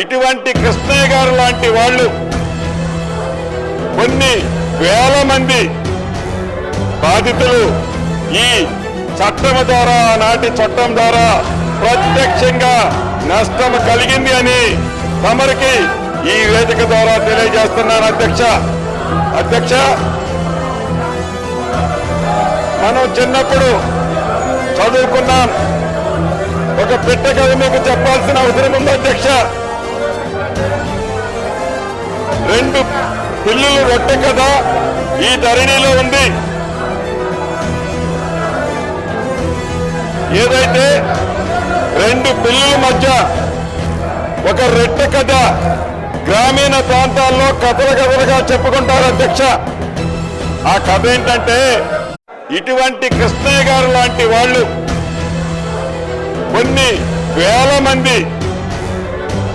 ఇటువంటి కృష్ణయ్య గారు లాంటి వాళ్ళు కొన్ని వేల మంది బాధితులు ఈ చట్టం ద్వారా, నాటి చట్టం ద్వారా ప్రత్యక్షంగా నష్టం కలిగింది అని తమరికి ఈ వేదిక ద్వారా తెలియజేస్తున్నాను. అధ్యక్ష, మనం చిన్నప్పుడు చదువుకున్నాం. ఒక పిట్ట కథ మీకు చెప్పాల్సిన అవసరం ఉంది అధ్యక్ష. 2 పిల్లులు రొట్టె కథ ఈ ధరణిలో ఉంది. ఏదైతే 2 పిల్లుల మధ్య ఒక రొట్టె కథ గ్రామీణ ప్రాంతాల్లో కథలుగా చెప్పుకుంటారు అధ్యక్ష. ఆ కథ ఏంటంటే, ఇటువంటి కృష్ణయ్య గారు లాంటి వాళ్ళు కొన్ని వేల మంది